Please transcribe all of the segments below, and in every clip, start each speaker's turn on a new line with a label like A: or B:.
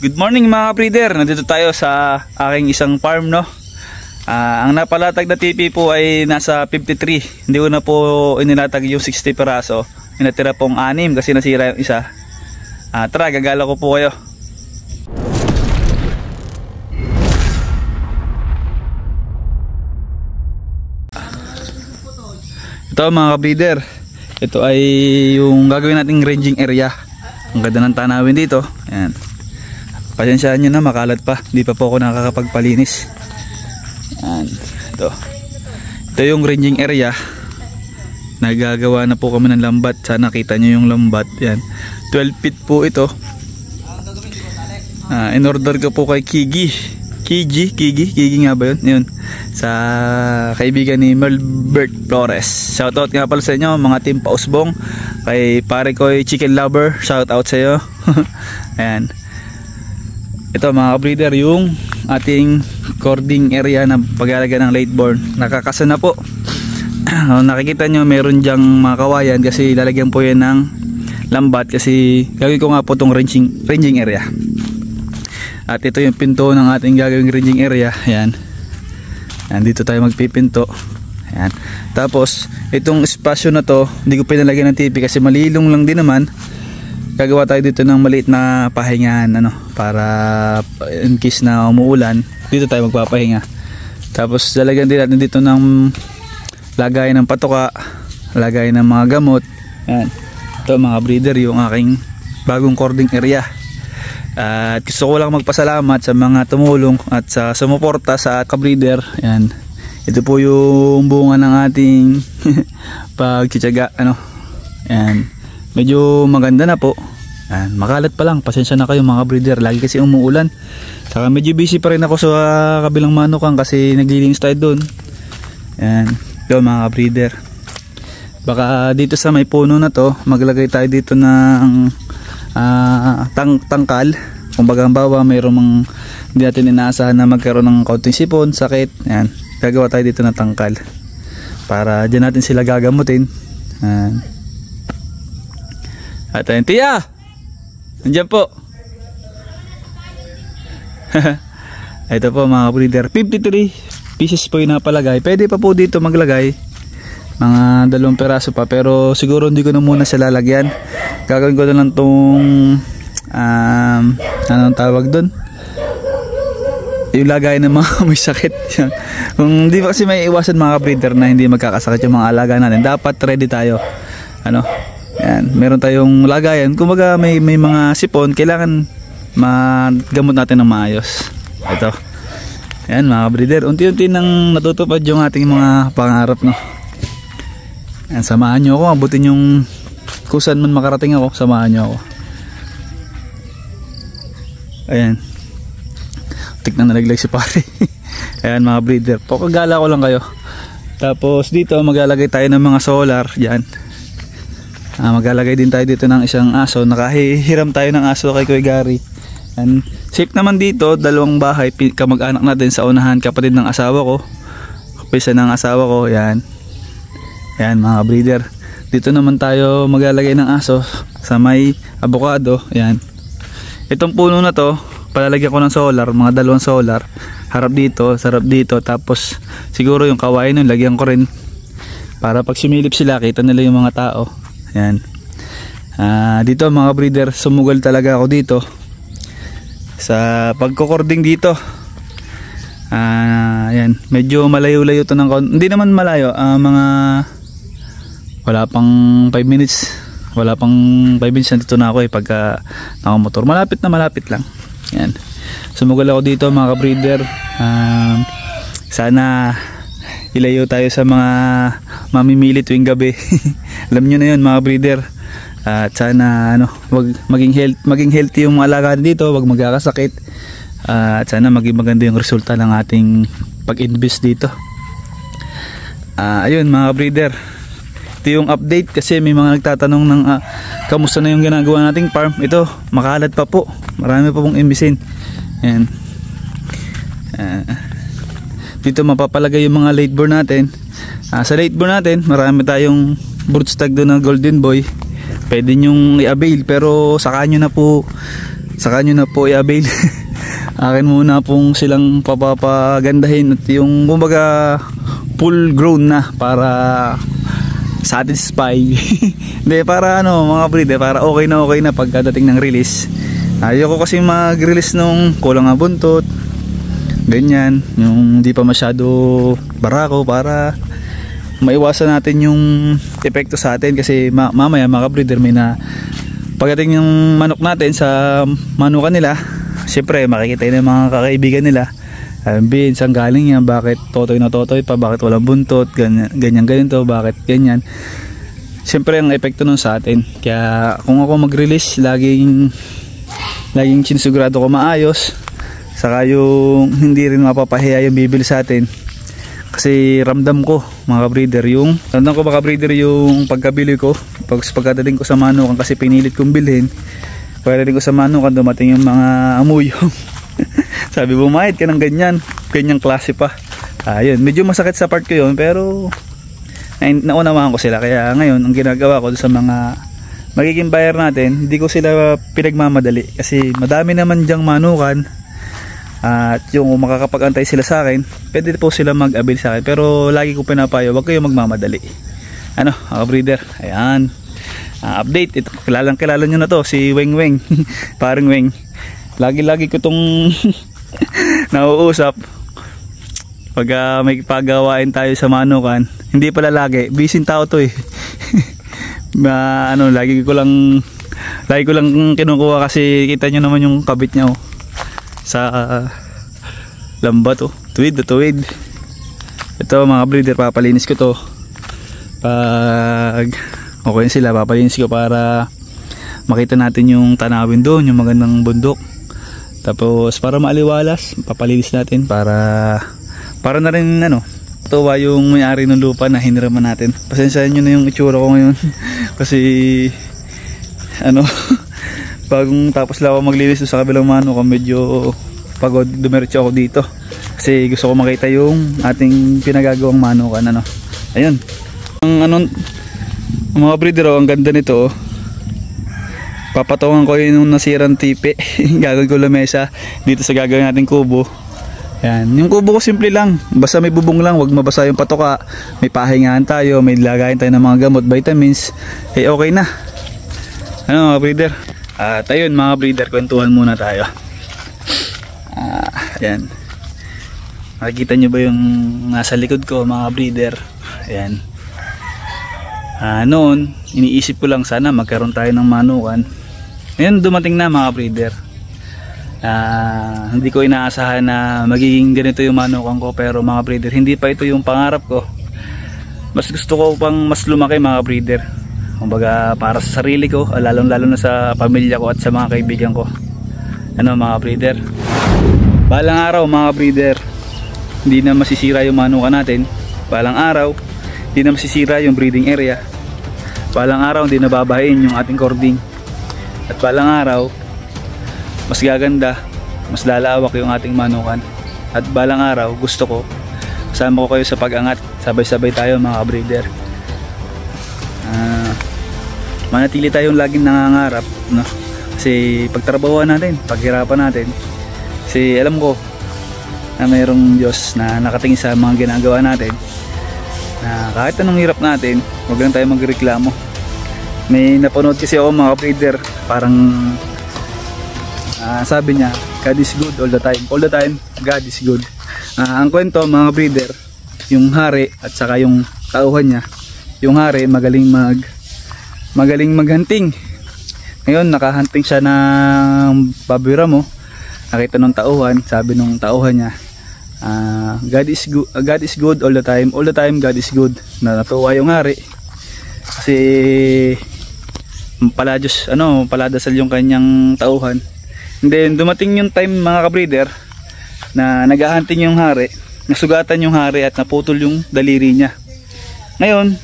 A: Good morning mga breeder. Nandito tayo sa aking isang farm, no. Ang napalatag na TP po ay nasa 53. Hindi ko na po inilatag yung 60 peraso. Inatira pong 6 kasi nasira yung isa. Tara, gagala ko po kayo. Ito mga breeder, ito ay yung gagawin nating ranging area. Ang ganda ng tanawin dito. Ayan. Pasensyaan nyo na, makalat pa. Hindi pa po ako nakakapagpalinis. Ayan. Ito yung ranging area. Nagagawa na po kami ng lambat. Sana kita nyo yung lambat. Ayan. 12 feet po ito. In order ko po kay Kigi nga ba yun? Yun. Sa kaibigan ni Melbert Flores. Shoutout nga pala sa inyo mga team Pausbong. Kay pare ko Chicken Lover. Shoutout sa iyo. Ayan. Ito mga breeder, yung ating cording area na pag-alaga ng late born. Nakakasa na po. Nakikita nyo meron dyang mga kawayan kasi lalagyan po yan ng lambat kasi gagawin ko nga po itong ranging area. At ito yung pinto ng ating gagawing ranging area. Ayan. Ayan, dito tayo magpipinto. Ayan. Tapos itong espasyo na to hindi ko pinalagyan ng TV kasi malilong lang din naman. Gagawa tayo dito ng maliit na pahingahan, para in case na umuulan dito tayo magpapahinga. Tapos lalagyan din natin dito ng lagay ng patoka, lagay ng mga gamot. Ayan. Ito mga breeder, yung aking bagong cording area. At gusto ko lang magpasalamat sa mga tumulong at sa sumuporta sa kabreeder. Ayan. Ito po yung bunga ng ating pagtsitsaga, Ayan. Medyo maganda na po. Ayan. Makalat pa lang, pasensya na kayo mga breeder, lagi kasi umuulan. Saka medyo busy pa rin ako sa kabilang manukan kasi naglilinis tayo doon. Ayan. Ito mga breeder, baka dito sa may puno na to maglagay tayo dito ng tangkal. Kung baga bawa mayroong hindi natin inaasahan na magkaroon ng kaunting sipon, sakit. Ayan. Gagawa tayo dito ng tangkal para dyan natin sila gagamutin. Ayan. At ayun, Tia! Nandiyan po. Ito po mga breeder, 53 pieces po yung napalagay. Pwede pa po dito maglagay mga 2 peraso pa, pero siguro hindi ko na muna sila lalagyan. Gagawin ko na lang tong anong tawag doon, yung lagay ng mga may sakit. Kung hindi pa kasi may iwasan mga breeder na hindi magkakasakit yung mga alaga natin, dapat ready tayo. Yan, meron tayong lagayan. Kung baga may mga sipon, kailangan magamot natin ng maayos. Ito. Yan mga breeder, unti-unti nang natutupad yung ating mga pangarap, Yan, samahan nyo ako, abutin yung kusan man makarating ako, samahan nyo ako. Ayan. Tik na nalaglag si pare. Ayan mga breeder, pakagala ko lang kayo. Tapos dito maglalagay tayo ng mga solar dyan. Maglalagay din tayo dito ng isang aso. Nakahihiram tayo ng aso kay Kuya Gary. And safe naman dito, 2 bahay, kamag-anak natin sa unahan, kapatid ng asawa ko, kapisa ng asawa ko. Yan. Yan mga breeder, dito naman tayo maglalagay ng aso sa may avocado. Yan. Itong puno na to palalagyan ko ng solar, mga 2 solar, harap dito, sarap dito. Tapos siguro yung kawain nun lagyan ko rin para pag sumilip sila kita nila yung mga tao. Yan. Dito mga breeder, sumugal talaga ako dito sa pagkokording dito. Yan, medyo malayo-layo to ng hindi naman malayo, mga wala pang 5 minutes. Wala pang 5 minutes nandito na ako pagka nakamotor. Malapit lang. Yan. Sumugal ako dito mga breeder. Sana ilayo tayo sa mga mamimili tuwing gabi. Alam nyo na yun mga breeder. At sana wag maging healthy yung mga alaga dito, wag magkakasakit. At sana maging maganda yung resulta ng ating pag-invest dito. Ayun mga breeder, ito yung update kasi may mga nagtatanong ng kamusta na yung ginagawa nating farm. Ito makalat pa po, marami pa pong imbisin. Ayan. Dito mapapalagay yung mga late born natin. Sa late born natin marami tayong broodstag doon na golden boy, pwede nyong i-avail, pero saka nyo na po saka nyo na po i-avail. Akin muna pong silang papapagandahin at yung kumbaga full grown na para satisfied. Hindi, para ano mga breeder, para okay na pagkadating ng release. Ayoko kasi mag-release nung kulang ang buntot, ganyan, yung di pa masyado barako, para maiwasan natin yung epekto sa atin. Kasi mamaya mga breeder, may na pagdating yung manok natin sa manukan nila, siyempre makikita yun ng mga kakaibigan nila, Bin, saan galing yan, bakit totoy na totoy pa, bakit walang buntot, ganyan to, bakit ganyan. Siyempre ang epekto nun sa atin. Kaya kung ako mag-release, laging sinigurado ko maayos, saka yung hindi rin mapapahiya yung bibili sa atin. Kasi ramdam ko mga breeder, yung pagkabili ko, pagkadating ko sa manukan, kasi pinilit kong bilhin. Pagkadating ko sa manukan, dumating yung mga amuyong. Sabi, bumayad ka ng ganyang klase pa. Ayun, medyo masakit sa part ko yun, pero naunawaan ko sila. Kaya ngayon ang ginagawa ko sa mga magiging buyer natin, hindi ko sila pinagmamadali, kasi madami naman dyang manukan. At yung makakapag-antay sila sa akin, pwede po sila mag-avail sa akin. Pero lagi ko pinapayo, wag kayo magmamadali. Ano, mga breeder, ayan, update. Ito, kilala nyo na to, si Weng Weng. Parang Weng, lagi ko tong nauusap pag may pagawain tayo sa manukan. Hindi pala lagi, busy tao to eh. Lagi ko lang kinukuha, kasi kita nyo naman yung kabit niya sa lambat tuwid. Ito mga breeder, papalinis ko to pag okay sila. Papalinis ko para makita natin yung tanawin doon, yung magandang bundok. Tapos para maaliwalas, papalinis natin para na rin tuwa yung may-ari ng lupa na hiniraman natin. Pasensyahan nyo na yung itsura ko ngayon. Kasi bagong tapos lang ako maglinis sa kabilang manukan, medyo pagod, dumiretso ako dito kasi gusto ko makita yung ating pinagagawang manukan. Ayun, mga breeder, ang ganda nito. Papatungan ko yung nasirang tipi. Gagawin ko lamesa dito sa gagawin nating kubo. Yan, yung kubo ko simple lang, basta may bubong lang, wag mabasa yung patoka, may pahingahan tayo, may lagayin tayo ng mga gamot, vitamins, okay na. Mga breeder, at ayun mga breeder, kwentuhan muna tayo. Ayan, nakikita nyo ba yung nasa likod ko mga breeder? Ayan, noon iniisip ko lang sana magkaroon tayo ng manukan. Ngayon dumating na mga breeder. Hindi ko inaasahan na magiging ganito yung manukan ko, pero mga breeder, hindi pa ito yung pangarap ko. Mas gusto ko pang mas lumaki mga breeder, kumbaga para sa sarili ko, lalo na sa pamilya ko at sa mga kaibigan ko. Mga breeder, balang araw mga breeder, hindi na masisira yung manukan natin. Balang araw hindi na masisira yung breeding area. Balang araw hindi na babahain yung ating cording. At balang araw mas gaganda, mas lalawak yung ating manukan. At balang araw gusto ko kasama ko kayo sa pag-angat, sabay-sabay tayo mga breeder. Manatili tayong laging nangangarap, kasi pagtrabahuan natin, paghirapan natin, kasi alam ko na mayroong Diyos na nakatingin sa mga ginagawa natin, na kahit anong hirap natin, huwag lang tayo magreklamo. May napanood kasi ako mga breeder, parang sabi niya, God is good all the time, God is good. Ang kwento mga breeder, yung hari at saka yung tauhan niya. Yung hari magaling maghunting. Ngayon nakahunting siya ng pabira mo. Nakita nung tauhan, sabi nung tauhan niya, God is good all the time, God is good. Natuwa yung hari kasi paladasal yung kanyang tauhan. And then dumating yung time mga kabreeder na naghahunting yung hari, nasugatan yung hari at naputol yung daliri niya. Ngayon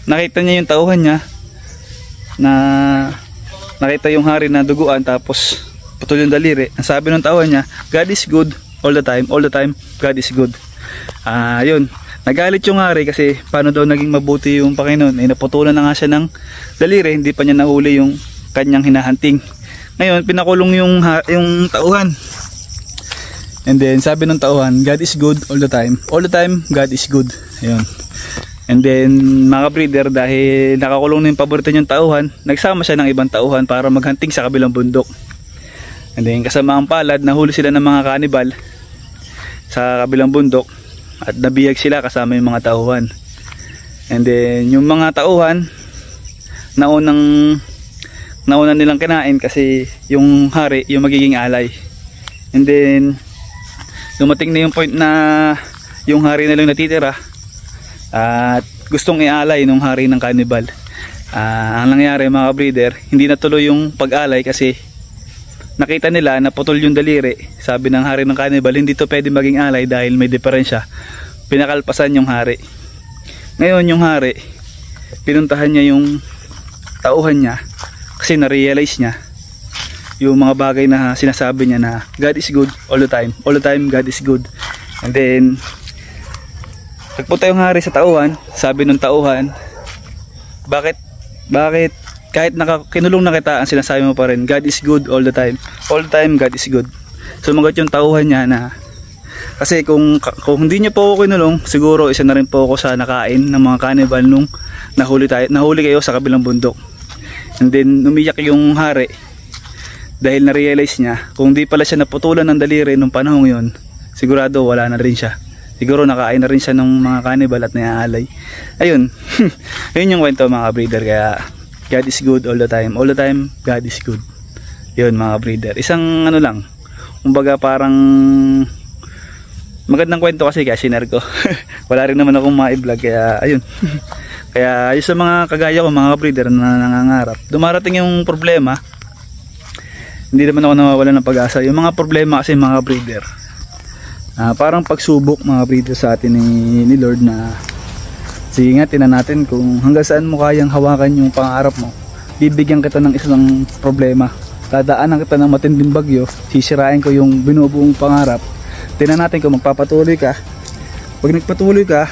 A: nakita niya yung tauhan niya, na nakita yung hari na duguan tapos putol yung daliri. Ang sabi ng tauhan niya, God is good all the time, God is good. Yun, nagalit yung hari kasi paano daw naging mabuti yung Panginoon, naputulan na nga siya ng daliri, hindi pa niya nahuli yung kanyang hinahunting. Ngayon, pinakulong yung tauhan. And then, sabi ng tauhan, God is good all the time. All the time, God is good. Ayun. And then, mga breeder, dahil nakakulong na yung paborito niyang tauhan, nagsama siya ng ibang tauhan para maghunting sa kabilang bundok. And then, kasama ang palad, nahuli sila ng mga kanibal sa kabilang bundok at nabiyag sila kasama yung mga tauhan. And then, yung mga tauhan, nauna nilang kinain kasi yung hari, yung magiging alay. And then, dumating na yung point na yung hari na lang natitira at gustong ialay nung hari ng kanibal. Ang nangyari mga breeder, hindi natuloy yung pag-alay kasi nakita nila na putol yung daliri. Sabi ng hari ng kanibal, hindi to pwede maging alay dahil may diferensya. Pinakalpasan yung hari. Ngayon yung hari, pinuntahan niya yung tauhan niya kasi na-realize niya yung mga bagay na sinasabi niya na God is good all the time. All the time God is good. And then nagpunta yung hari sa tauhan. Sabi ng tauhan, bakit kahit kinulong na kita, ang sinasabi mo pa rin God is good all the time. All the time God is good. Sumagot yung tauhan niya na kasi kung hindi niyo po ako kinulong, siguro isa na rin po ako sa nakain ng mga kanibal nung nahuli kayo sa kabilang bundok. And then umiyak yung hari dahil na-realize niya kung di pala siya naputulan ng daliri nung panahong yun, sigurado wala na rin siya. Siguro nakain na rin siya ng mga kanibal at naaalay. Ayun. Ayun yung kwento mga breeder. Kaya God is good all the time. All the time God is good. Yun mga breeder. Isang ano lang, kumbaga parang magandang kwento kasi kaya sinare ko. Wala rin naman akong ma-vlog kaya ayun. Kaya yung sa mga kagaya ko mga breeder na nangangarap, dumarating yung problema, hindi naman ako nawawalan ng pag-asa. Yung mga problema kasi mga breeder, parang pagsubok mga breeder sa atin ni Lord na sige nga, tinan natin kung hanggang saan mo kayang hawakan yung pangarap mo. Bibigyan kita ng isang problema, dadaanan kita ng matinding bagyo, sisirain ko yung binubuong pangarap. Tinan natin kung magpapatuloy ka. Pag nagpatuloy ka,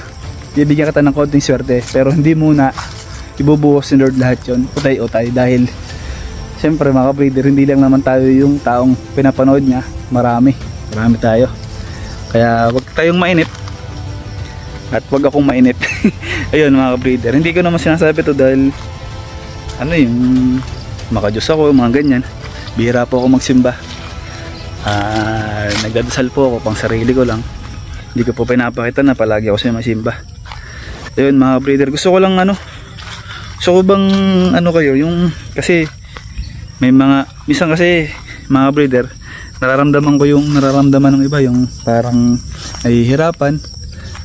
A: bibigyan kita ng konting swerte, pero hindi muna ibubuhos ni Lord lahat yun, utay-utay. Dahil siyempre mga breeder, hindi lang naman tayo yung taong pinapanood niya, marami tayo. Kaya wag tayong mainit at wag akong mainit. Ayun mga breeder, hindi ko naman sinasabi to dahil ano yung makajos ako, mga ganyan. Bihira po ako magsimba. Nagdadasal po ako pang sarili ko lang. Hindi ko po pinapakita na palagi ako sa masimba. Ayun mga breeder, gusto ko lang gusto ko bang kayo yung kasi may mga minsan kasi mga breeder, nararamdaman ko yung nararamdaman ng iba, yung parang nahihirapan,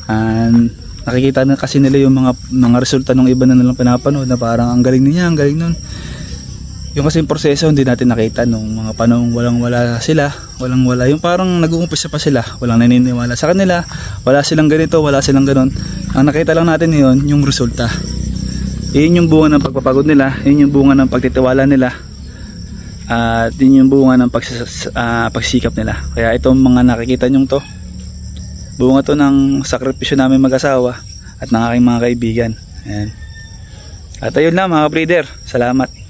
A: and nakikita na kasi nila yung mga resulta ng iba na nilang pinapanood na parang ang galing niya, ang galing nun. Yung kasi yung proseso hindi natin nakita nung mga panahong walang-wala sila, walang-wala, yung parang nag-uumpisa pa sila, walang naniniwala sa kanila, wala silang ganito, wala silang ganon. Ang nakita lang natin yun, yung resulta. Yun yung bunga ng pagpapagod nila, yun yung bunga ng pagtitiwala nila, at yun yung bunga ng pagsikap nila. Kaya itong mga nakikita nyong to, bunga to ng sakripisyo namin mag-asawa at ng aking mga kaibigan. Ayan. At ayun lang mga breeder, salamat.